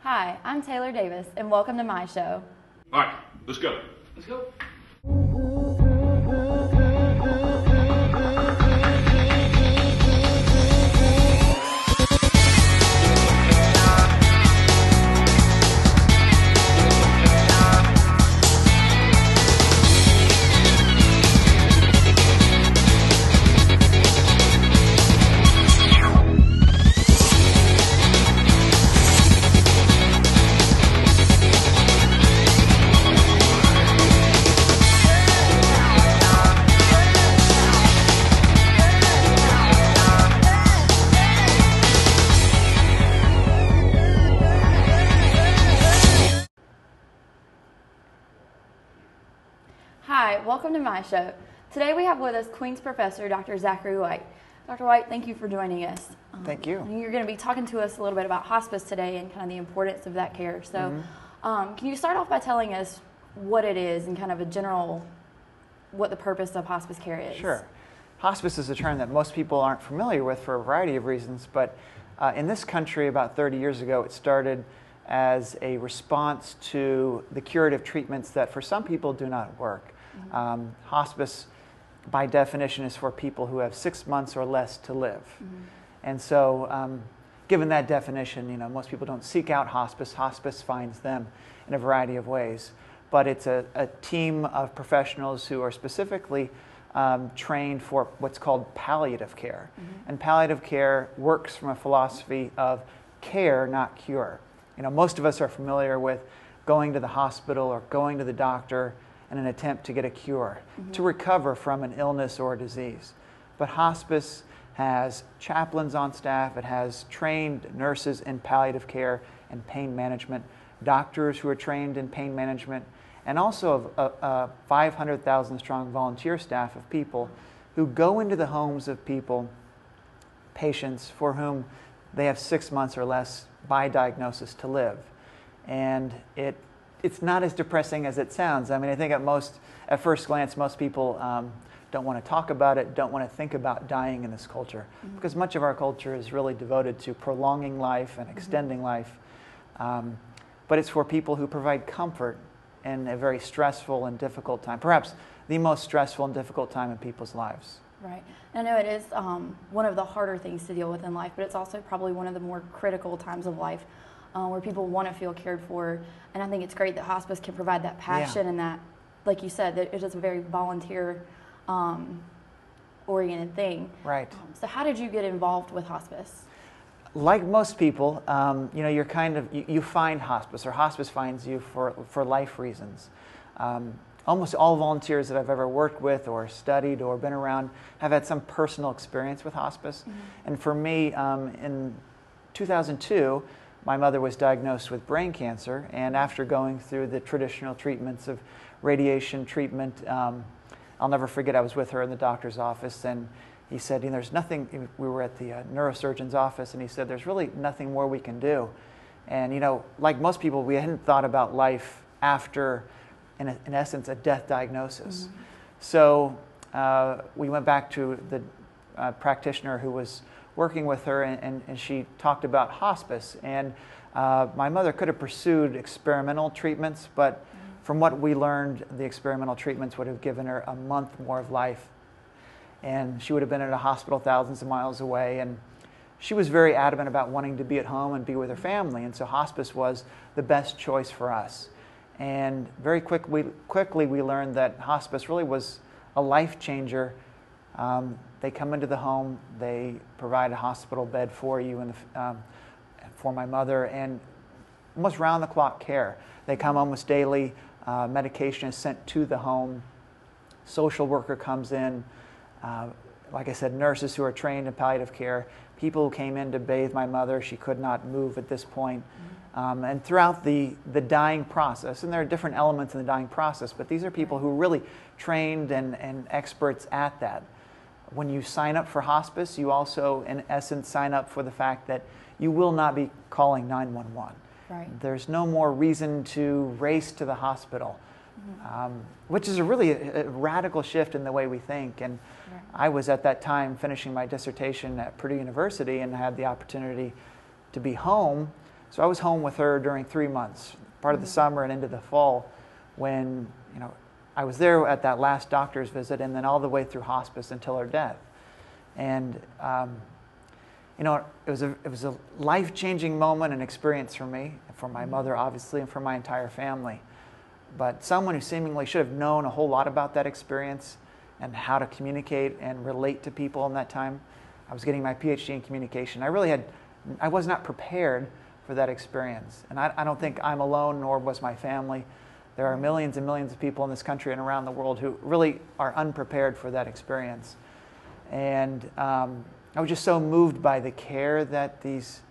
Hi, I'm Taylor Davis, and welcome to MyShow. All right, let's go. Let's go. Hi, welcome to MyShow. Today we have with us Queen's Professor, Dr. Zachary White. Dr. White, thank you for joining us. Thank you. You're going to be talking to us a little bit about hospice today and kind of the importance of that care. So can you start off by telling us what it is and kind of a general, what the purpose of hospice care is? Sure. Hospice is a term that most people aren't familiar with for a variety of reasons, but in this country about 30 years ago it started as a response to the curative treatments that for some people do not work. Hospice, by definition, is for people who have 6 months or less to live. And so, given that definition, most people don't seek out hospice. Hospice finds them in a variety of ways. But it's a team of professionals who are specifically trained for what's called palliative care. And palliative care works from a philosophy of care, not cure. Most of us are familiar with going to the hospital or going to the doctor in an attempt to get a cure, to recover from an illness or a disease. But hospice has chaplains on staff, it has trained nurses in palliative care and pain management, doctors who are trained in pain management, and also a 500,000 strong volunteer staff of people who go into the homes of people, patients for whom they have 6 months or less by diagnosis to live. And it's not as depressing as it sounds. I mean, I think at first glance, most people don't want to talk about it, don't want to think about dying in this culture, because much of our culture is really devoted to prolonging life and extending life. But it's for people who provide comfort in a very stressful and difficult time, perhaps the most stressful and difficult time in people's lives. Right. I know it is one of the harder things to deal with in life, but it's also probably one of the more critical times of life where people want to feel cared for. And I think it's great that hospice can provide that passion and that, like you said, that it is a very volunteer oriented thing. Right. So how did you get involved with hospice? Like most people, you find hospice, or hospice finds you for life reasons. Almost all volunteers that I've ever worked with or studied or been around have had some personal experience with hospice. And for me, in 2002, my mother was diagnosed with brain cancer, and after going through the traditional treatments of radiation treatment, I'll never forget, I was with her in the doctor's office, and he said, there's nothing, we were at the neurosurgeon's office, and he said, there's really nothing more we can do. And like most people, we hadn't thought about life after, in essence, a death diagnosis. So we went back to the practitioner who was working with her, and she talked about hospice. And my mother could have pursued experimental treatments, but from what we learned, the experimental treatments would have given her a month more of life. And she would have been in a hospital thousands of miles away. And she was very adamant about wanting to be at home and be with her family. And so hospice was the best choice for us. And very quickly we learned that hospice really was a life changer. They come into the home, they provide a hospital bed for you and for my mother, and almost round-the-clock care. They come almost daily. Medication is sent to the home. Social worker comes in. Like I said, nurses who are trained in palliative care. People who came in to bathe my mother. She could not move at this point. And throughout the dying process, and there are different elements in the dying process, but these are people who are really trained and experts at that. When you sign up for hospice, you also, in essence, sign up for the fact that you will not be calling 911. Right. There's no more reason to race to the hospital, which is a really radical shift in the way we think. And I was at that time finishing my dissertation at Purdue University and had the opportunity to be home So I was home with her during 3 months, part of the summer and into the fall, when I was there at that last doctor's visit, and then all the way through hospice until her death. And it was a life-changing moment and experience for me, for my mother obviously, and for my entire family. But someone who seemingly should have known a whole lot about that experience and how to communicate and relate to people in that time. I was getting my PhD in communication. I was not prepared for that experience. And I don't think I'm alone, nor was my family. There are millions and millions of people in this country and around the world who really are unprepared for that experience. And I was just so moved by the care that these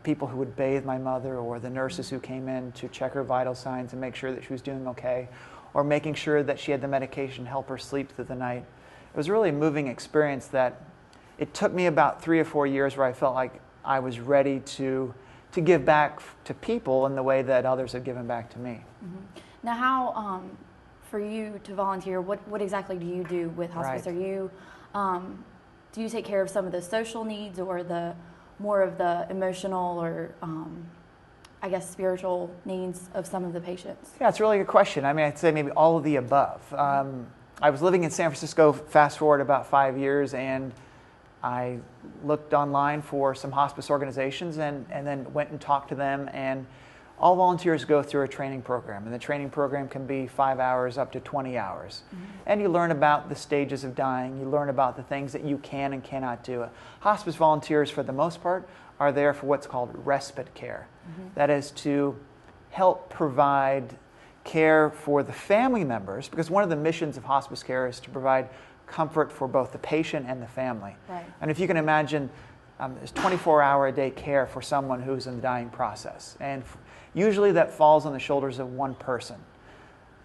people who would bathe my mother, or the nurses who came in to check her vital signs and make sure that she was doing okay, or making sure that she had the medication to help her sleep through the night. It was really a moving experience that it took me about 3 or 4 years where I felt like I was ready to give back to people in the way that others had given back to me. Mm-hmm. Now, how, for you to volunteer, what exactly do you do with hospice? Right. Are you, do you take care of some of the social needs, or the more of the emotional, or I guess spiritual needs of some of the patients? Yeah, it's a really good question. I mean, I'd say maybe all of the above. I was living in San Francisco, fast forward about 5 years, and I looked online for some hospice organizations and then went and talked to them. And all volunteers go through a training program, and the training program can be 5 hours up to 20 hours. Mm-hmm. And you learn about the stages of dying. You learn about the things that you can and cannot do. Hospice volunteers, for the most part, are there for what's called respite care. Mm-hmm. That is to help provide care for the family members, because one of the missions of hospice care is to provide comfort for both the patient and the family. Right. And if you can imagine, there's 24-hour-a-day care for someone who's in the dying process. And usually that falls on the shoulders of one person,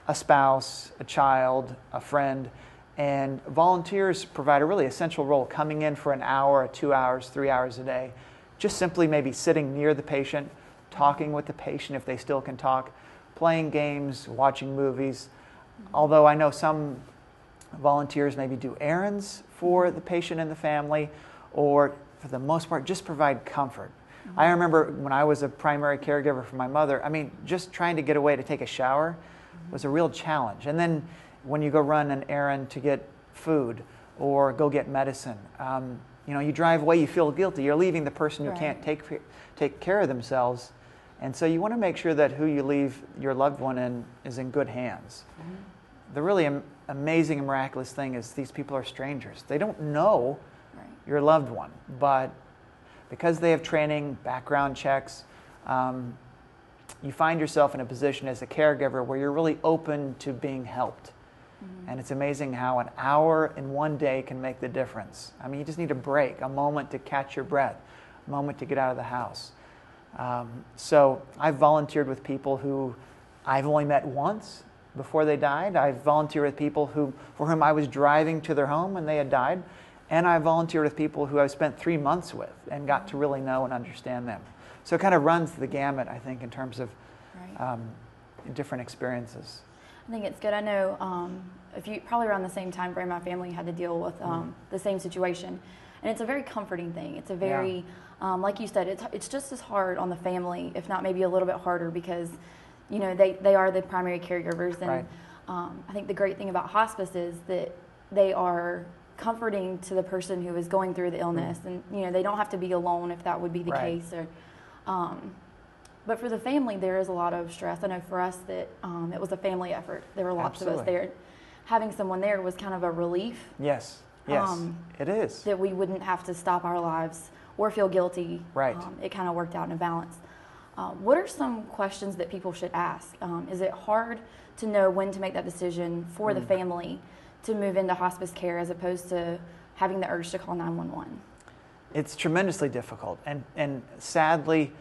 a spouse, a child, a friend. And volunteers provide a really essential role, coming in for an hour, 2 hours, 3 hours a day, just simply maybe sitting near the patient, talking with the patient if they still can talk, playing games, watching movies. Although I know some volunteers maybe do errands for the patient and the family, or for the most part just provide comfort. Mm-hmm. I remember when I was a primary caregiver for my mother, I mean, just trying to get away to take a shower was a real challenge. And then when you go run an errand to get food or go get medicine, you drive away, you feel guilty. You're leaving the person who Right. can't take care of themselves. And so you want to make sure that who you leave your loved one in is in good hands. Mm-hmm. The really amazing and miraculous thing is these people are strangers. They don't know right. your loved one, but because they have training, background checks, you find yourself in a position as a caregiver where you're really open to being helped. Mm-hmm. And it's amazing how an hour in one day can make the difference. I mean, you just need a break, a moment to catch your breath, a moment to get out of the house. So I've volunteered with people who I've only met once before they died. I've volunteered with people for whom I was driving to their home and they had died. And I volunteered with people who I've spent 3 months with and got to really know and understand them. So it kind of runs the gamut, I think, in terms of right. Different experiences. I think it's good. I know probably around the same time frame, my family had to deal with the same situation. And it's a very comforting thing. It's a very, like you said, it's just as hard on the family, if not maybe a little bit harder, because they are the primary caregivers. And right. I think the great thing about hospice is that they are comforting to the person who is going through the illness. And, they don't have to be alone if that would be the right. case. But for the family, there is a lot of stress. I know for us that it was a family effort. There were lots Absolutely. of us there. Having someone there was kind of a relief. Yes, it is. That we wouldn't have to stop our lives or feel guilty. Right. It kind of worked out in a balance. What are some questions that people should ask? Is it hard to know when to make that decision for the family to move into hospice care as opposed to having the urge to call 911? It's tremendously difficult. And sadly,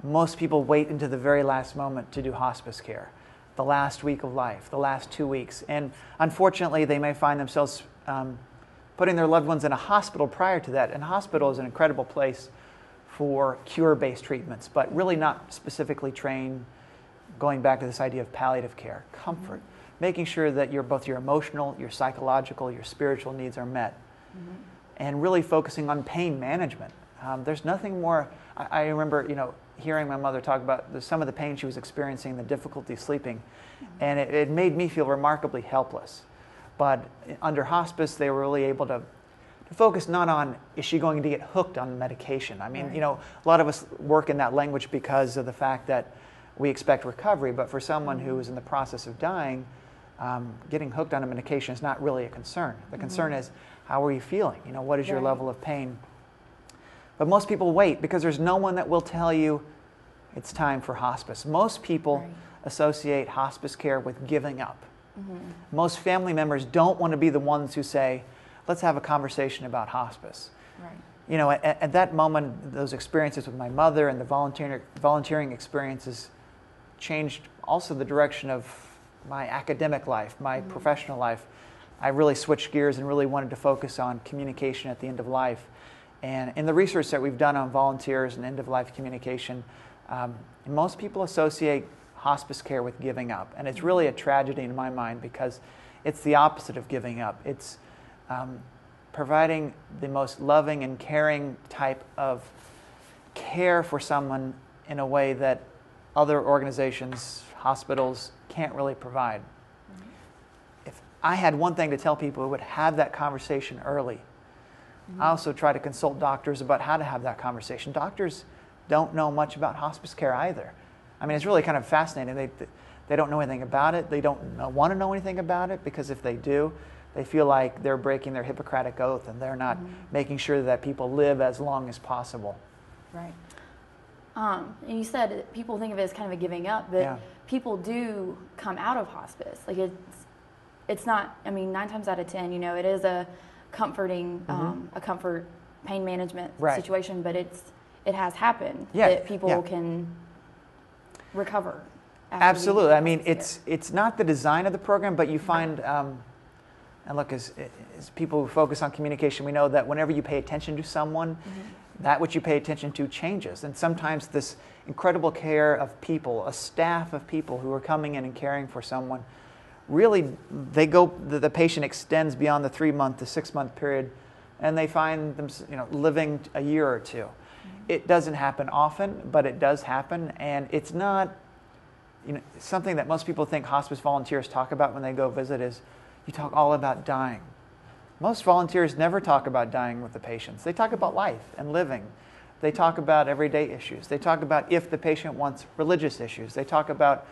most people wait into the very last moment to do hospice care, the last week of life, the last 2 weeks. And unfortunately, they may find themselves putting their loved ones in a hospital prior to that. And hospital is an incredible place for cure-based treatments, but really not specifically trained, going back to this idea of palliative care, comfort, making sure that both your emotional, your psychological, your spiritual needs are met, and really focusing on pain management. There's nothing more. I remember, hearing my mother talk about some of the pain she was experiencing, the difficulty sleeping, and it made me feel remarkably helpless. But under hospice, they were really able to focus not on, is she going to get hooked on medication? I mean, Right. you know, a lot of us work in that language because of the fact that we expect recovery, but for someone who is in the process of dying, getting hooked on a medication is not really a concern. The concern is, how are you feeling? You know, what is your Right. level of pain? But most people wait because there's no one that will tell you it's time for hospice. Most people Right. associate hospice care with giving up. Most family members don't want to be the ones who say, let's have a conversation about hospice. Right. You know, at that moment, those experiences with my mother and the volunteering experiences changed also the direction of my academic life, my professional life. I really switched gears and really wanted to focus on communication at the end of life. And in the research that we've done on volunteers and end-of-life communication, most people associate hospice care with giving up. And it's really a tragedy in my mind because it's the opposite of giving up. It's providing the most loving and caring type of care for someone in a way that other organizations, hospitals, can't really provide. If I had one thing to tell people, it would have that conversation early. I also try to consult doctors about how to have that conversation. Doctors don't know much about hospice care either. I mean, it's really kind of fascinating. They don't know anything about it. They don't want to know anything about it because if they do, they feel like they're breaking their Hippocratic oath and they're not making sure that people live as long as possible. Right. And you said that people think of it as kind of a giving up, but Yeah. people do come out of hospice. Like it's not. I mean, 9 times out of 10, you know, it is a comforting, a comfort pain management Right. situation, but it has happened Yeah, that people yeah. can recover. after Absolutely. being I mean, in hospice it's not the design of the program, but you find, and look, as people who focus on communication, we know that whenever you pay attention to someone, that which you pay attention to changes. And sometimes this incredible care of people, a staff of people who are coming in and caring for someone, really, the patient extends beyond the 3-month to 6-month period, and they find them, living a year or two. It doesn't happen often, but it does happen, and it's not, something that most people think hospice volunteers talk about when they go visit is, you talk all about dying. Most volunteers never talk about dying with the patients. They talk about life and living. They talk about everyday issues. They talk about if the patient wants religious issues. They talk about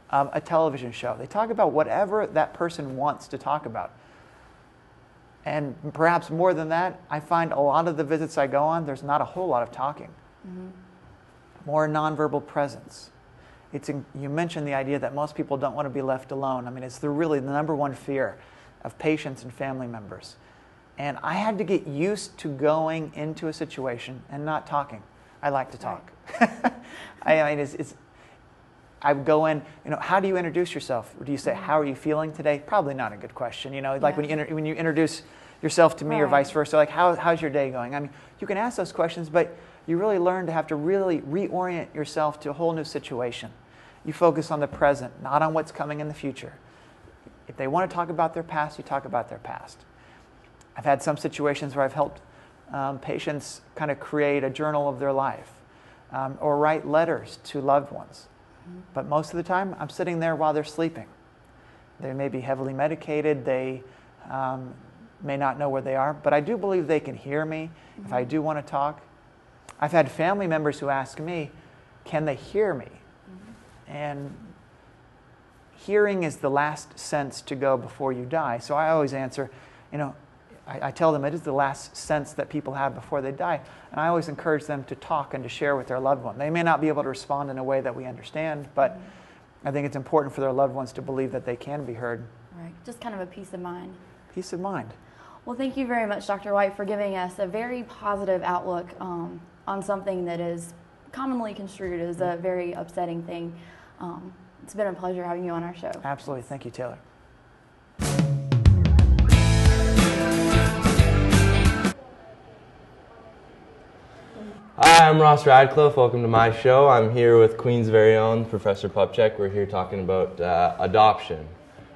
a television show. They talk about whatever that person wants to talk about. And perhaps more than that, I find a lot of the visits I go on, there's not a whole lot of talking. More nonverbal presence. You mentioned the idea that most people don't want to be left alone. I mean, it's really the number one fear of patients and family members. And I had to get used to going into a situation and not talking. I like to talk. I mean, I would go in, how do you introduce yourself? Do you say, how are you feeling today? Probably not a good question. Like when you introduce yourself to me or vice versa, like how's your day going? I mean, you can ask those questions, but you really learn to have to really reorient yourself to a whole new situation. You focus on the present, not on what's coming in the future. If they want to talk about their past, you talk about their past. I've had some situations where I've helped patients kind of create a journal of their life or write letters to loved ones. But most of the time, I'm sitting there while they're sleeping. They may be heavily medicated. They may not know where they are. But I do believe they can hear me if I do want to talk. I've had family members who ask me, can they hear me? And hearing is the last sense to go before you die. So I always answer, I tell them it is the last sense that people have before they die. And I always encourage them to talk and to share with their loved one. They may not be able to respond in a way that we understand, but I think it's important for their loved ones to believe that they can be heard. Right. Just kind of a peace of mind. Peace of mind. Well, thank you very much, Dr. White, for giving us a very positive outlook on something that is commonly construed as a very upsetting thing. It's been a pleasure having you on our show. Absolutely. Thank you, Taylor. Hi, I'm Ross Radcliffe. Welcome to my show. I'm here with Queen's very own Professor Pupchek. We're here talking about adoption.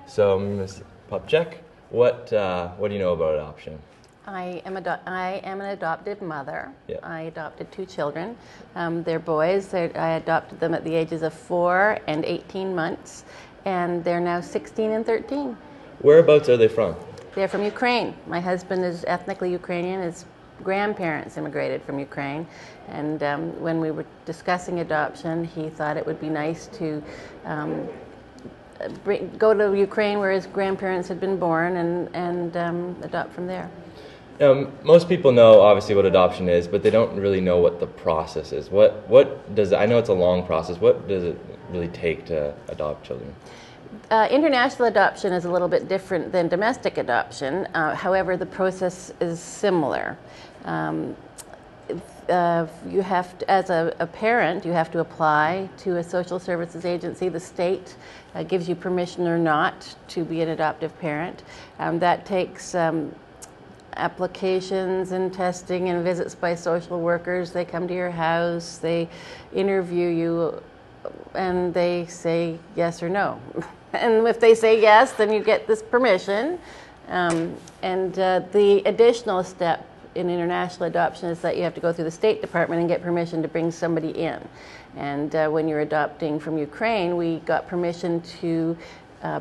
So, Ms. Pupchek, what do you know about adoption? I am an adoptive mother. Yeah. I adopted 2 children. They're boys. I adopted them at the ages of 4 and 18 months, and they're now 16 and 13. Whereabouts are they from? They're from Ukraine. My husband is ethnically Ukrainian. His grandparents immigrated from Ukraine, and when we were discussing adoption, he thought it would be nice to go to Ukraine where his grandparents had been born and adopt from there. Most people know obviously what adoption is, but they don't really know what the process is. What does I know it's a long process. What does it really take to adopt children? International adoption is a little bit different than domestic adoption. However, the process is similar. You have to, as a parent, you have to apply to a social services agency. The state gives you permission or not to be an adoptive parent. That takes applications and testing and visits by social workers. They come to your house, they interview you, and they say yes or no. And if they say yes, then you get this permission. The additional step in international adoption is that you have to go through the State Department and get permission to bring somebody in. And when you're adopting from Ukraine, we got permission to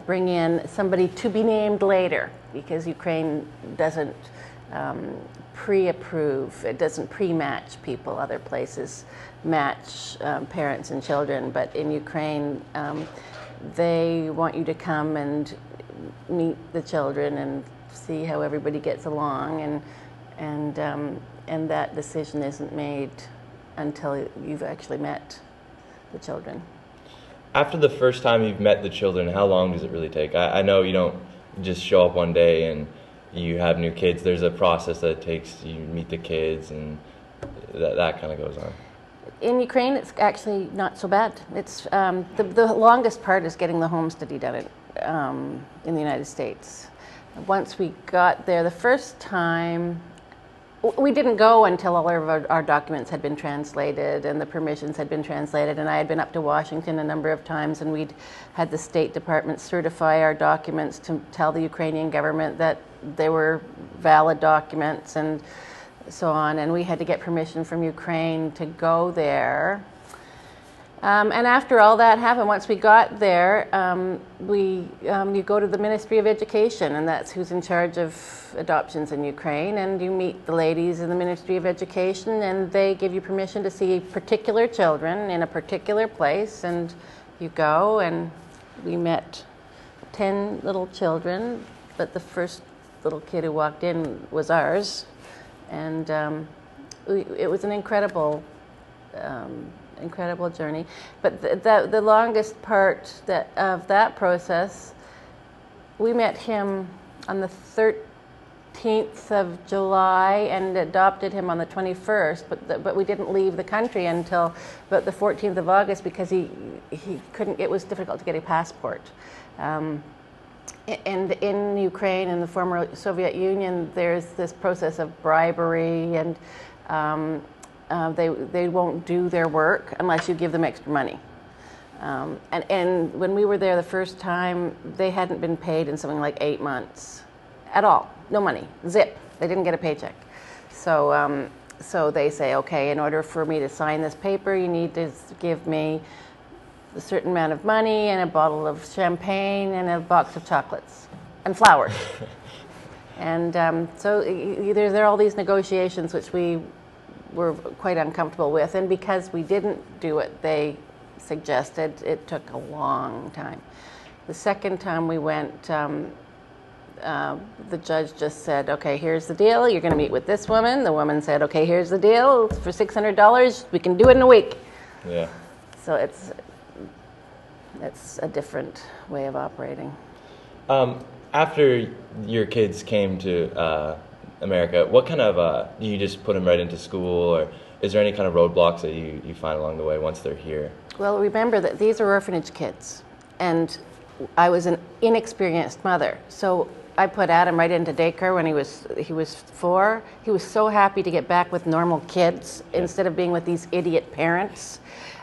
bring in somebody to be named later, because Ukraine doesn't pre-approve, it doesn't pre-match people. Other places match parents and children, but in Ukraine, they want you to come and meet the children and see how everybody gets along, and that decision isn't made until you've actually met the children. After the first time you've met the children, how long does it really take? I know you don't just show up one day and you have new kids. There's a process that it takes. You meet the kids, and that kind of goes on. In Ukraine, it's actually not so bad. It's the longest part is getting the home study done in the United States. Once we got there, the first time, we didn't go until all of our documents had been translated and the permissions had been translated, and I had been up to Washington a number of times, and we'd had the State Department certify our documents to tell the Ukrainian government that they were valid documents and so on, and we had to get permission from Ukraine to go there. And after all that happened, once we got there, you go to the Ministry of Education, and that's who's in charge of adoptions in Ukraine, and you meet the ladies in the Ministry of Education, and they give you permission to see particular children in a particular place, and you go, and we met 10 little children, but the first little kid who walked in was ours, and it was an incredible journey. But the longest part of that process, we met him on the 13th of July and adopted him on the 21st, but we didn't leave the country until about the 14th of August, because he couldn't, it was difficult to get a passport. And in Ukraine, in the former Soviet Union, there's this process of bribery, and they won't do their work unless you give them extra money. And when we were there the first time, they hadn't been paid in something like 8 months at all. No money, zip. They didn't get a paycheck. So they say, okay, in order for me to sign this paper, you need to give me a certain amount of money and a bottle of champagne and a box of chocolates and flowers. And so there are all these negotiations which we were quite uncomfortable with, and because we didn't do what they suggested, it took a long time. The second time we went, the judge just said, okay, here's the deal, you're going to meet with this woman. The woman said, okay, here's the deal, for $600 we can do it in a week. Yeah. So it's a different way of operating. After your kids came to America, what kind of, do you just put them right into school, or is there any kind of roadblocks that you find along the way once they're here? Well, remember that these are orphanage kids, and I was an inexperienced mother. So I put Adam right into daycare when he was 4. He was so happy to get back with normal kids instead of being with these idiot parents.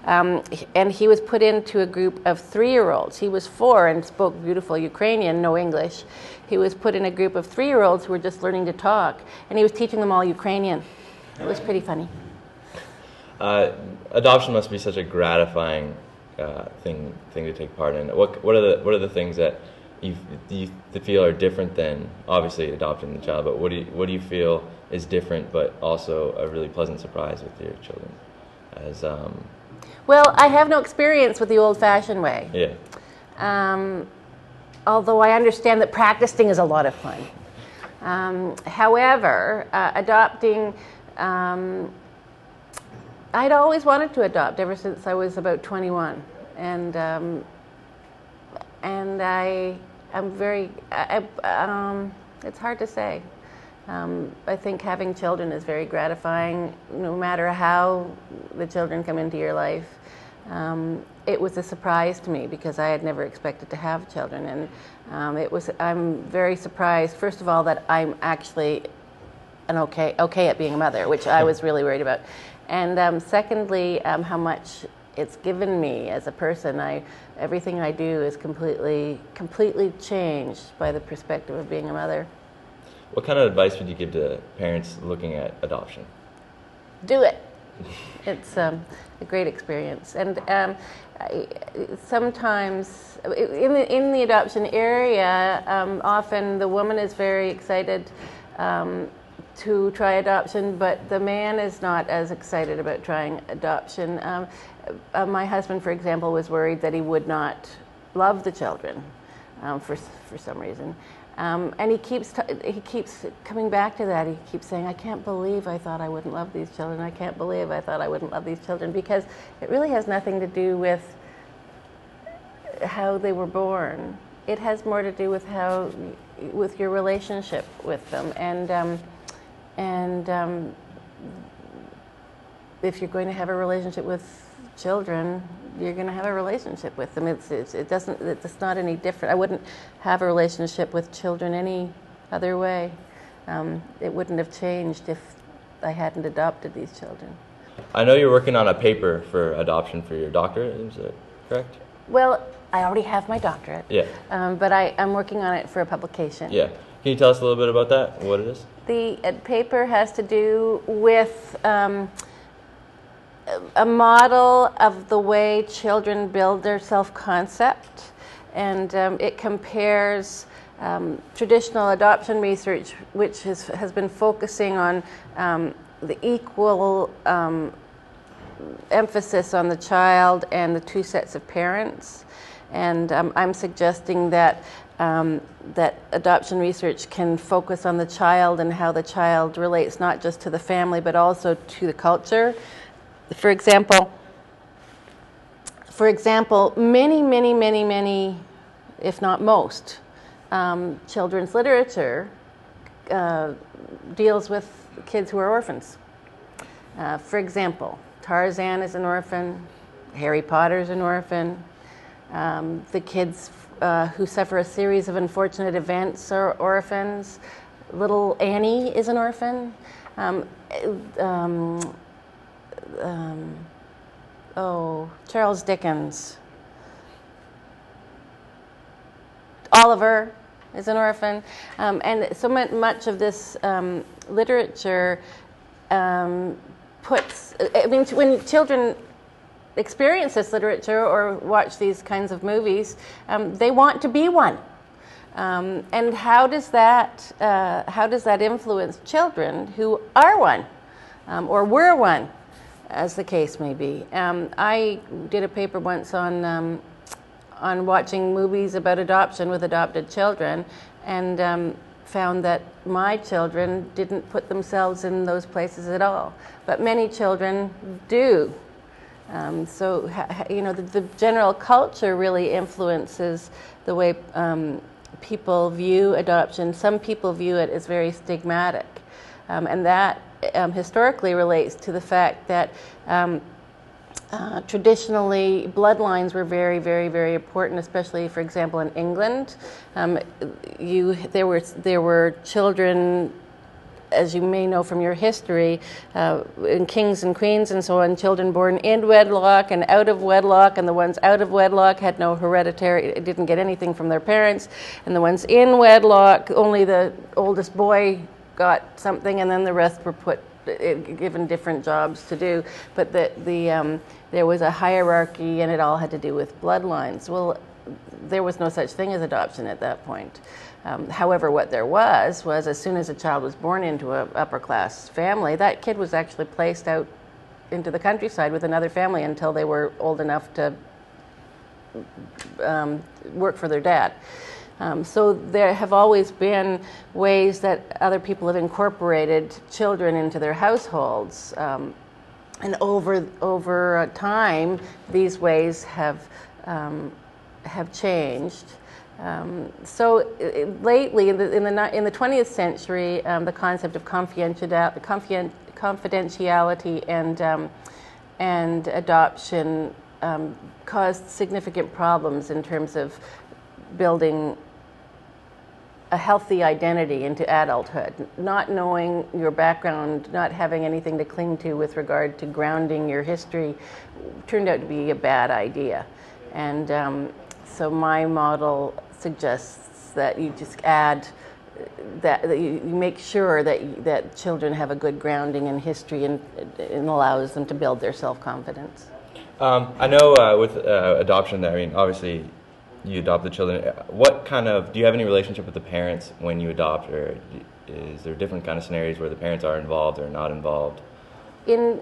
And he was put into a group of 3-year-olds. He was 4 and spoke beautiful Ukrainian, no English. He was put in a group of 3-year-olds who were just learning to talk, and he was teaching them all Ukrainian. It was pretty funny. Adoption must be such a gratifying thing to take part in. What are the things that you feel are different than obviously adopting the child? But what do you feel is different, but also a really pleasant surprise with your children? Well, I have no experience with the old-fashioned way. Yeah. Although I understand that practicing is a lot of fun. However, adopting, I'd always wanted to adopt ever since I was about 21, and I'm very. It's hard to say. I think having children is very gratifying, no matter how the children come into your life. It was a surprise to me because I had never expected to have children, and I'm very surprised, first of all, that I'm actually okay at being a mother, which I was really worried about, and secondly, how much it's given me as a person. Everything I do is completely changed by the perspective of being a mother. What kind of advice would you give to parents looking at adoption? Do it. It's a great experience, and sometimes in the adoption area, often the woman is very excited to try adoption, but the man is not as excited about trying adoption. My husband, for example, was worried that he would not love the children for some reason. And he keeps coming back to that. He keeps saying, I can't believe I thought I wouldn't love these children. I can't believe I thought I wouldn't love these children, because it really has nothing to do with how they were born. It has more to do with your relationship with them. And if you're going to have a relationship with children, you're going to have a relationship with them. It's not any different. I wouldn't have a relationship with children any other way. It wouldn't have changed if I hadn't adopted these children. I know you're working on a paper for adoption for your doctorate, is that correct? Well, I already have my doctorate. Yeah. But I'm working on it for a publication. Yeah. Can you tell us a little bit about that, what it is? The paper has to do with a model of the way children build their self-concept, and it compares traditional adoption research, which has been focusing on the equal emphasis on the child and the two sets of parents, and I'm suggesting that that adoption research can focus on the child and how the child relates not just to the family but also to the culture. For example, many, if not most, children's literature deals with kids who are orphans. For example, Tarzan is an orphan, Harry Potter is an orphan, the kids who suffer a series of unfortunate events are orphans, Little Annie is an orphan. Charles Dickens. Oliver is an orphan. And so much of this literature when children experience this literature or watch these kinds of movies, they want to be one. And how does that influence children who are one or were one, as the case may be? I did a paper once on watching movies about adoption with adopted children, and found that my children didn't put themselves in those places at all, but many children do. So the general culture really influences the way people view adoption. Some people view it as very stigmatic, and that historically relates to the fact that traditionally bloodlines were very, very, very important, especially, for example, in England. There were children as you may know from your history, in kings and queens and so on, children born in wedlock and out of wedlock, and the ones out of wedlock had no hereditary, didn't get anything from their parents, and the ones in wedlock, only the oldest boy got something, and then the rest were given different jobs to do. But there was a hierarchy, and it all had to do with bloodlines. Well, there was no such thing as adoption at that point. However, what there was as soon as a child was born into an upper class family, that kid was actually placed out into the countryside with another family until they were old enough to work for their dad. So there have always been ways that other people have incorporated children into their households. And over time, these ways have changed. So lately, in the 20th century, the concept of confidentiality and adoption caused significant problems in terms of building a healthy identity into adulthood. Not knowing your background, not having anything to cling to with regard to grounding your history, turned out to be a bad idea. And so my model suggests that you just add that you make sure that children have a good grounding in history, and allows them to build their self-confidence. I know with adoption, I mean, obviously you adopt the children. Do you have any relationship with the parents when you adopt, or is there different kind of scenarios where the parents are involved or not involved? In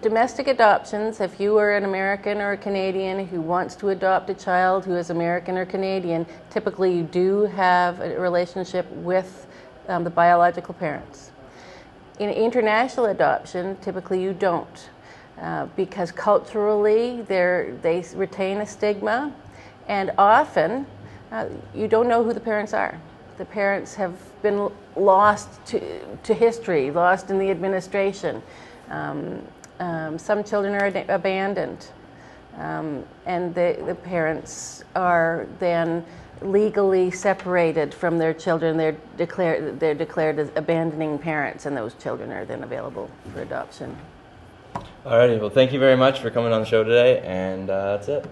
domestic adoptions, if you are an American or a Canadian who wants to adopt a child who is American or Canadian, typically you do have a relationship with the biological parents. In international adoption, typically you don't, because culturally they retain a stigma, and often you don't know who the parents are. The parents have been lost to history, lost in the administration. Some children are abandoned, and the parents are then legally separated from their children. They're declared as abandoning parents, and those children are then available for adoption. Alrighty, well, thank you very much for coming on the show today, and that's it.